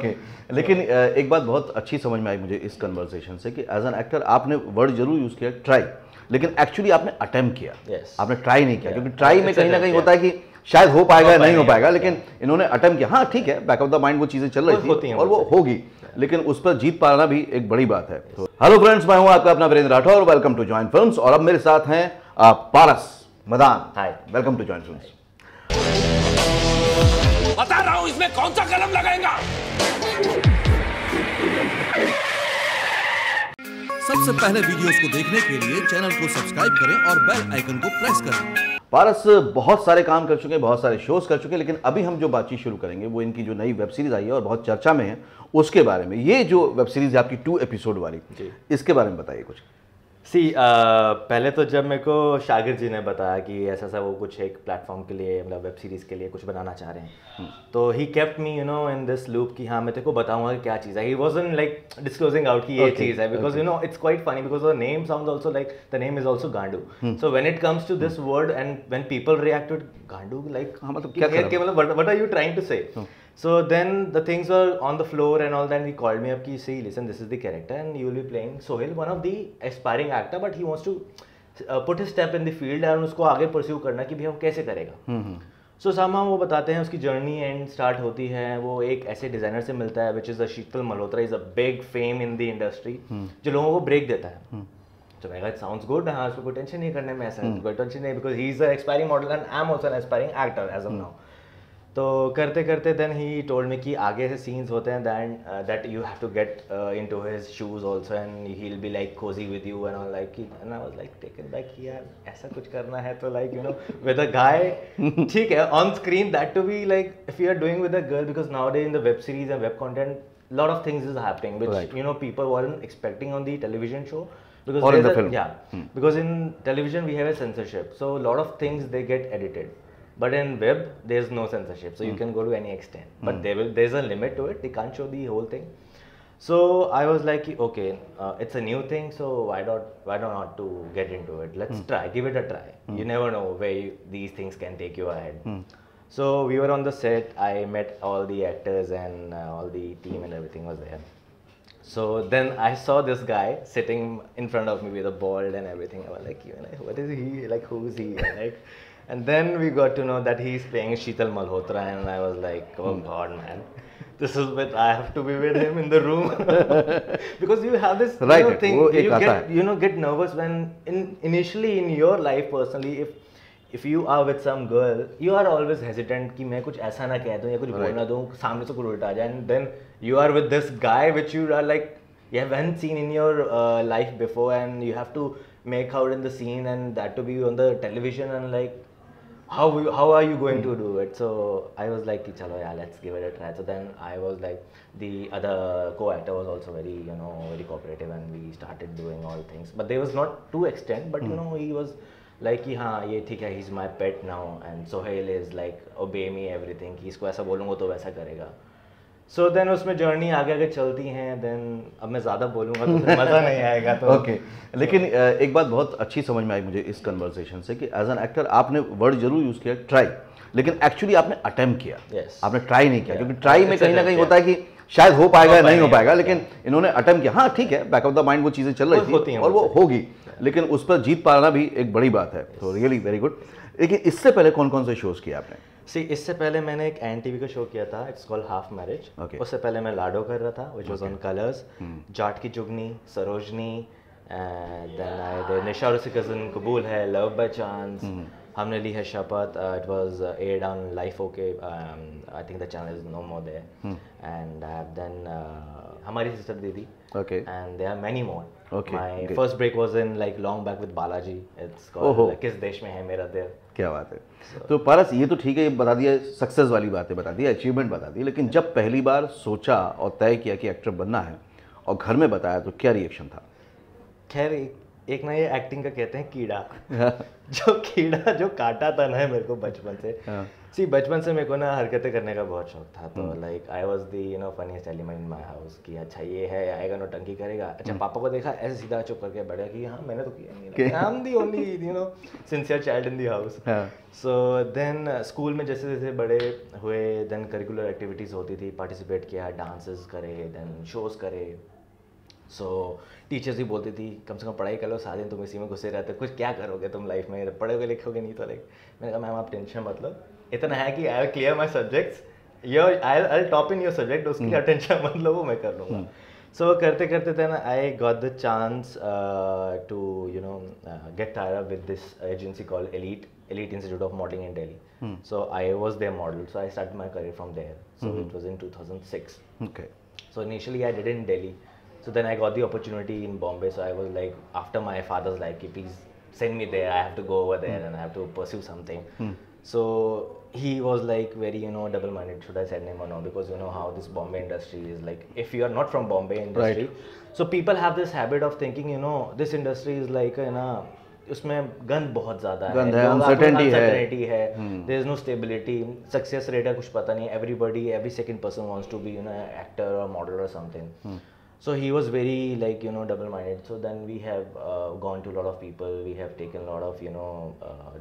Okay लेकिन एक बात बहुत अच्छी समझ में आई मुझे इस कन्वर्सेशन से कि एज एन एक्टर आपने वर्ड जरूर यूज किया ट्राई, लेकिन एक्चुअली आपने अटेम्प्ट किया, आपने ट्राई नहीं किया, क्योंकि ट्राई में कहीं ना कहीं होता है कि शायद हो पाएगा नहीं हो पाएगा, लेकिन इन्होंने अटेम्प्ट किया। हाँ ठीक है, बैक ऑफ द माइंड वो चीजें चल रही थी और वो होगी, लेकिन उस पर जीत पाना भी एक बड़ी बात है। हेलो फ्रेंड्स, मैं हूं आपका अपना Virendra Rathore, welcome to Joint Films. और अब मेरे साथ हैं Paras Madan. Hi, welcome to Joint Films. बता रहा हूं इसमें कौन सा कलम लगाएगा। सबसे पहले वीडियोस को देखने के लिए चैनल को सब्सक्राइब करें और बेल आइकन को प्रेस करें। पारस बहुत सारे काम कर चुके हैं, बहुत सारे शोज कर चुके हैं, लेकिन अभी हम जो बातचीत शुरू करेंगे वो इनकी जो नई वेब सीरीज आई है और बहुत चर्चा में है उसके बारे में। ये जो वेब सीरीज है आपकी 2 एपिसोड वाली, इसके बारे में बताइए कुछ। पहले तो जब मेरे को शागिर जी ने बताया कि ऐसा सा वो कुछ एक प्लेटफॉर्म के लिए, मतलब वेब सीरीज़ के लिए कुछ बनाना चाह रहे हैं, तो he kept me in this loop कि हाँ मैं तेरे को बताऊंगा कि क्या चीज़ है। He wasn't like disclosing out कि ये चीज़ है, because it's quite funny because the name sounds also like the name is also गांडू। So when it comes to this word and when people react to गांडू, like मतलब क्या मतलब what are you trying to say. So then the things were on the floor and all that. He called me up. He said, "Listen, this is the character, and you will be playing Sohail, one of the aspiring actor, but he wants to put his step in the field and उसको आगे pursue करना कि भैया वो कैसे करेगा." So somehow वो बताते हैं उसकी journey and start होती है। वो एक ऐसे डिजाइनर से मिलता है, which is Sheetal Malhotra, is a big fame in the industry, जो लोगों को ब्रेक देता है। तो मैं कहा, sounds good, हाँ उसको कोई टेंशन नहीं करने में, ऐसा कोई टेंशन नहीं, because he is an aspiring model and I am also an aspiring actor as of now. तो करते करते देन ही टोल्ड मी कि आगे से सीन्स होते हैं that you have to get into his shoes also and he will be like cosy with you and all like, and I was like taken back कि यार ऐसा कुछ करना है तो लाइक विद अ गाय ठीक है on screen, that to be like if you are doing with a girl, because nowadays in the web series and web content lot of things is happening which people weren't expecting on the television show, because or in the film. Because in television we have a censorship, so a lot of things they get edited. But in web, there's no censorship, so you can go to any extent. But there's a limit to it. They can't show the whole thing. So I was like, okay, it's a new thing, so why not to get into it? Let's try, give it a try. You never know where these things can take you ahead. So we were on the set. I met all the actors and all the team and everything was there. So then I saw this guy sitting in front of me with a bald and everything. I was like, what is he? Like, who is he? And then we got to know that he's playing Sheetal Malhotra, and I was like, oh God, man, this is what I have to be with him in the room. Because you have this thing, you get nervous when initially in your life personally, if you are with some girl, you are always hesitant कि मैं कुछ ऐसा ना कह दूँ या कुछ बोल ना दूँ, सामने से कुछ उल्टा आ जाए, and then you are with this guy which you are like you haven't seen in your life before, and you have to make out in the scene, and that to be on the television, and like how are you going to do it? So I was like, chalo yaar, let's give it a try. So then I was like, the other co-actor was also very very cooperative, and we started doing all things, but there was not to extent, but he was like कि हाँ ये ठीक है, he's my pet now, and Sohail is like obey me everything, कि इसको ऐसा बोलूँगा तो वैसा करेगा. So then उसमें जर्नी आगे आगे चलती हैं. then अब मैं ज़्यादा बोलूँगा तो फिर मज़ा नहीं आएगा. तो ओके लेकिन एक बात बहुत अच्छी समझ में आई मुझे इस कन्वर्सेशन से कि एज एन एक्टर आपने वर्ड जरूर यूज़ किया ट्राई, लेकिन एक्चुअली आपने अटेम्प्ट किया, आपने ट्राई नहीं किया, क्योंकि ट्राई में कहीं ना कहीं होता है कि शायद हो पाएगा नहीं हो पाएगा, लेकिन इन्होंने अटेम्प्ट किया। हाँ ठीक है, बैक ऑफ द माइंड वो चीज़ें चल रही थी और वो होगी, लेकिन उस पर जीत पाना भी एक बड़ी बात है। तो रियली वेरी गुड। लेकिन इससे पहले कौन कौन से शोज किए आपने? इससे पहले मैंने एक NTV का शो किया था, इट्स कॉल्ड हाफ मैरिज। उससे पहले मैं लाडो कर रहा था, which was on colours, Jat की चुगनी, सरोजनी, देन आई डिड निशा और उसकी कज़न कबूल है, लव बाय चांस, हमने ली है शपथ, it was aired on life okay, I think the channel is no more there, and I have then हमारी सिस्टर दीदी, and there are many more. My first break was in like long back with Balaji, it's called किस देश में है मेरा दिल. क्या बात है. तो पारस ये तो ठीक है, ये बता दिया, सक्सेस वाली बातें बता दी, अचीवमेंट बता दी, लेकिन जब पहली बार सोचा और तय किया कि एक्टर बनना है और घर में बताया तो क्या रिएक्शन था? खैर एक ना ये एक्टिंग का कहते हैं कीड़ा जो कीड़ा जो काटा था ना मेरे को बचपन से सी बचपन से मेरे को ना हरकतें करने का बहुत शौक था तो like I was the funniest element in my house कि अच्छा ये है आएगा नौटंकी करेगा अच्छा पापा को देखा ऐसे सीधा चुप करके बैठा कि हाँ मैंने तो किया नहीं I am the only sincere child in the house so then school में जैसे जैसे बड़े हुए देन करिकुलर एक्टिविटीज़ होती थी पार्टिसिपेट किया डांसेस करे देन शोज़ करे सो टीचर्स भी बोलती थी कम से कम पढ़ाई कर लो सारे दिन तुम इसी में घुसे रहते कुछ क्या करोगे तुम लाइफ में पढ़ोगे लिखोगे नहीं तो लाइक मैंने कहा मैम आप टेंशन मतलब इतना है कि I clear my subjects I top in your subject उसके लिए टेंशन मत लो वो मैं कर लूँगा सो करते करते थे ना I got the chance to get tyre with this agency called Elite Institute of Modeling in Delhi. So I was their model. So I started my career from there. So it was in 2006. Okay. So initially I did it in Delhi. So then I got the opportunity in Bombay. So I was like, after my father's like, please send me there. I have to go over there and I have to pursue something. So he was like very, double-minded. Should I send him or no? Because you know how this Bombay industry is like. If you are not from Bombay industry, so people have this habit of thinking, this industry is like, उसमें गंद बहुत ज़्यादा है uncertainty है there is no stability success rate है कुछ पता नहीं every second person wants to be actor और मॉडल और something so he was very like double minded so then we have gone to a lot of people we have taken a lot of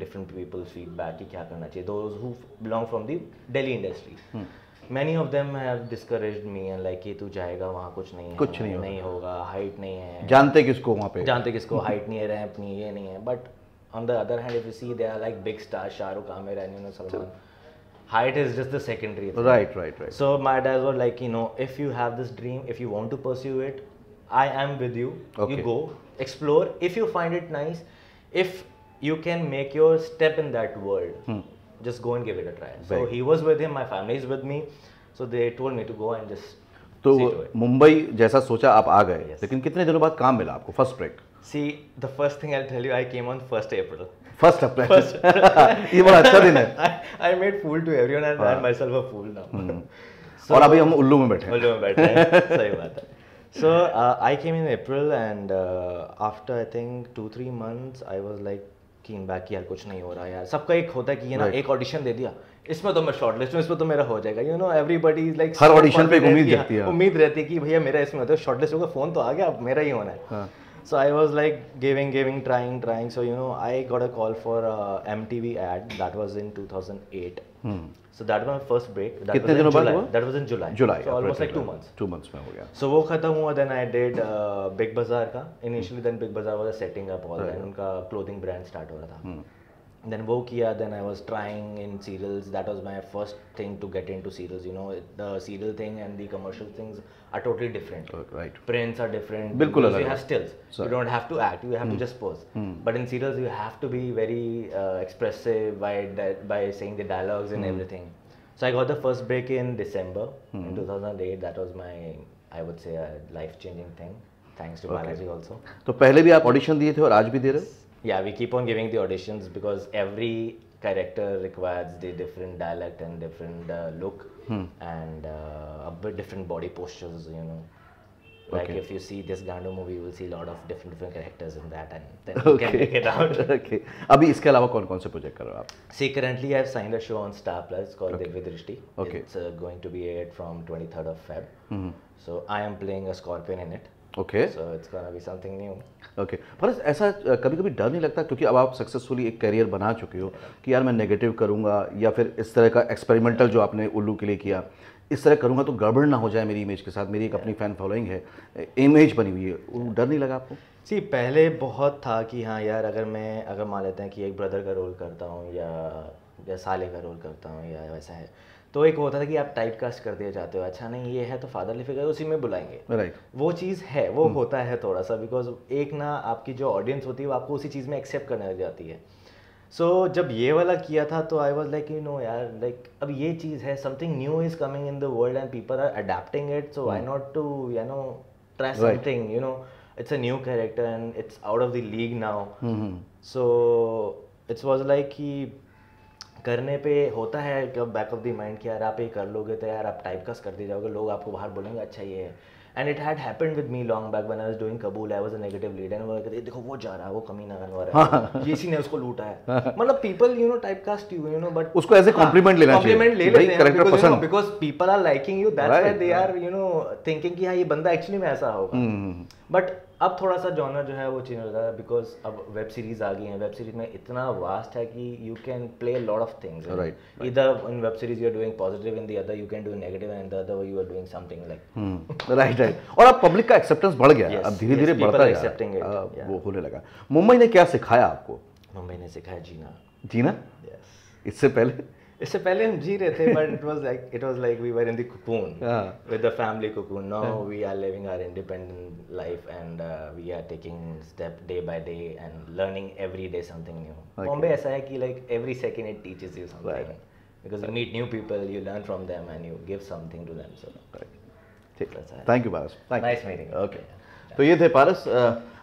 different people's feedback कि क्या करना चाहिए those who belong from the Delhi industry many of them have discouraged me and like कि तू जाएगा वहाँ कुछ नहीं होगा हाइट नहीं है जानते किसको हाइट नहीं है रैंप नहीं ये नहीं है but on the other hand if you see they are like big stars Shahrukh Aamir and Salman height is just the secondary thing. Right. So my dad was like if you have this dream if you want to pursue it I am with you you go explore if you find it nice if you can make your step in that world just go and give it a try. So he was with him, my family is with me, so they told me to go and just. तो मुंबई जैसा सोचा आप आ गए लेकिन कितने दिनों बाद काम मिला आपको first break? See, the first thing I'll tell you, I came on 1st April. 1st April. ये बड़ा अच्छा दिन है. I made fool to everyone and I myself a fool now. और अभी हम उल्लू में बैठे हैं. सही बात है. So I came in April and after I think 2-3 months I was like कीन बैक यार कुछ नहीं हो रहा यार सबका एक होता है कि ये ना एक ऑडिशन दे दिया इसमें तो मैं शॉर्टलिस्ट हूँ इसमें तो मेरा हो जाएगा everybody is like her audition पे उम्मीद रहती है कि भैया मेरा इसमें होता है शॉर्टलिस्ट होगा फोन तो आ गया अब मेरा ही होना है so I was like giving trying so I got a call for MTV ad that was in 2008 so that was my first break कितने दिनों बाद हुआ that was in July so almost like 2 months में हो गया so वो खत्म हुआ then I did Big Bazaar का initially then Big Bazaar was setting up all then उनका clothing brand start हो रहा था then वो किया then I was trying in serials that was my first thing to get into serials the serial thing and the commercial things are totally different right prints are different बिल्कुल you have stills you don't have to act you have to just pose but in serials you have to be very expressive by saying the dialogues and everything so I got the first break in December in 2008 that was my I would say a life changing thing thanks to Balaji also तो पहले भी आप audition दिए थे और आज भी दे रहे हो Yeah, we keep on giving the auditions because every character requires the different dialect and different look and a bit different body postures, Like if you see this Gandu movie, you will see a lot of different characters in that and then you can make it out. Okay. अभी इसके अलावा कौन-कौन से project कर रहे हो आप? See, currently I have signed a show on Star Plus called Divya Drishti. Okay. It's going to be aired from 23rd of Feb. So I am playing a scorpion in it. Okay. So it's gonna be something new. Okay. पर ऐसा कभी-कभी डर नहीं लगता क्योंकि अब आप successfully एक करियर बना चुके हो कि यार मैं नेगेटिव करूँगा या फिर इस तरह का एक्सपेरिमेंटल जो आपने उल्लू के लिए किया इस तरह करूँगा तो गड़बड़ ना हो जाए मेरी इमेज के साथ मेरी एक अपनी फ़ैन फॉलोइंग है इमेज बनी हुई है वो डर नहीं लगा आपको? सी पहले बहुत था कि हाँ यार अगर मान लेते हैं कि एक ब्रदर का रोल करता हूँ या साले का रोल करता हूँ या वैसा है तो एक होता था कि आप टाइप कास्ट कर दिए जाते हो अच्छा नहीं ये है तो फादरली फिगर उसी में बुलाएंगे राइट वो चीज़ है वो होता है थोड़ा सा बिकॉज एक ना आपकी जो ऑडियंस होती है वो आपको उसी चीज़ में एक्सेप्ट करने लग जाती है सो जब ये वाला किया था तो आई वॉज लाइक यार लाइक अब ये चीज़ है something new is coming in the world and people are adapting it so I not to try something it's a new character and it's out of the league now so it was like कि करने पे होता है कि back of the mind कि यार आप ये कर लोगे तो यार आप टाइपकास्ट कर दिए जाओगे, लोग आपको बाहर बोलेंगे अच्छा ये है। And it had happened with me long back when I was doing Qubool, I was a negative lead and वो कहते देखो वो जा रहा है, वो कमीना करने वाला है, ये इसी ने उसको लूटा है। मतलब people you know typecast you know, but उसको ऐसे कॉम्प्लीमेंट लेना चाहिए, कॉम्प्लीमेंट ले लेते हैं कैरेक्टर पसंद, because people are liking you, that's why they are you know thinking कि हाँ ये बंदा एक्चुअली में ऐसा होगा। बट अब थोड़ा सा जॉनर जो है वो चेंज हो रहा है बिकॉज अब वेब सीरीज आ गई हैं। वेब सीरीज में इतना वास्ट है कि you can play lot of things, इधर in web series you are doing positive, in the other you can do negative, and the other you are doing something like right. और अब public का acceptance बढ़ गया, अब धीरे धीरे बढ़ता है, वो होने लगा। मुंबई ने क्या सिखाया आपको? मुंबई ने सिखाया जीना। इससे पहले हम जी रहे थे, but it was like we were in the cocoon with the family cocoon. Now we are living our independent life and we are taking step day by day and learning every day something new. Bombay ऐसा है कि like every second it teaches you something, because you meet new people, you learn from them and you give something to them. So ठीक है, thank you Paras, nice meeting. Okay, तो ये थे पारस।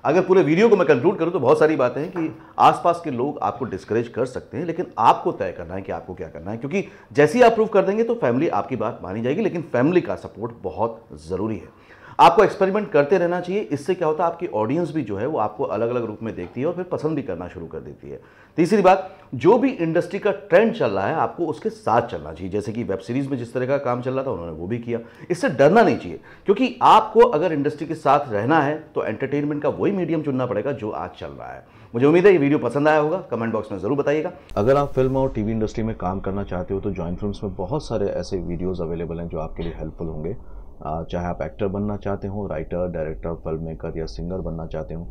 अगर पूरे वीडियो को मैं कंक्लूड करूं तो बहुत सारी बातें हैं कि आसपास के लोग आपको डिस्करेज कर सकते हैं, लेकिन आपको तय करना है कि आपको क्या करना है, क्योंकि जैसे ही आप प्रूव कर देंगे तो फैमिली आपकी बात मानी जाएगी, लेकिन फैमिली का सपोर्ट बहुत ज़रूरी है। आपको एक्सपेरिमेंट करते रहना चाहिए, इससे क्या होता है आपकी ऑडियंस भी जो है वो आपको अलग अलग रूप में देखती है और फिर पसंद भी करना शुरू कर देती है। तीसरी बात, जो भी इंडस्ट्री का ट्रेंड चल रहा है आपको उसके साथ चलना चाहिए, जैसे कि वेब सीरीज में जिस तरह का काम चल रहा था उन्होंने वो भी किया, इससे डरना नहीं चाहिए, क्योंकि आपको अगर इंडस्ट्री के साथ रहना है तो एंटरटेनमेंट का वही मीडियम चुनना पड़ेगा जो आज चल रहा है। मुझे उम्मीद है ये वीडियो पसंद आया होगा, कमेंट बॉक्स में जरूर बताइएगा। अगर आप फिल्म और टीवी इंडस्ट्री में काम करना चाहते हो तो जॉइन फिल्म्स में बहुत सारे ऐसे वीडियोस अवेलेबल हैं जो आपके लिए हेल्पफुल होंगे। चाहे आप एक्टर बनना चाहते हो, राइटर, डायरेक्टर, फिल्म मेकर या सिंगर बनना चाहते हो,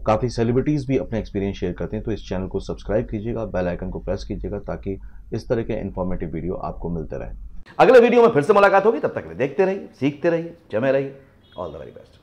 काफ़ी सेलिब्रिटीज़ भी अपने एक्सपीरियंस शेयर करते हैं, तो इस चैनल को सब्सक्राइब कीजिएगा, बेल आइकन को प्रेस कीजिएगा ताकि इस तरह के इन्फॉर्मेटिव वीडियो आपको मिलते रहे। अगले वीडियो में फिर से मुलाकात होगी, तब तक के लिए देखते रहिए, सीखते रहिए, जमे रहिए। All the very best.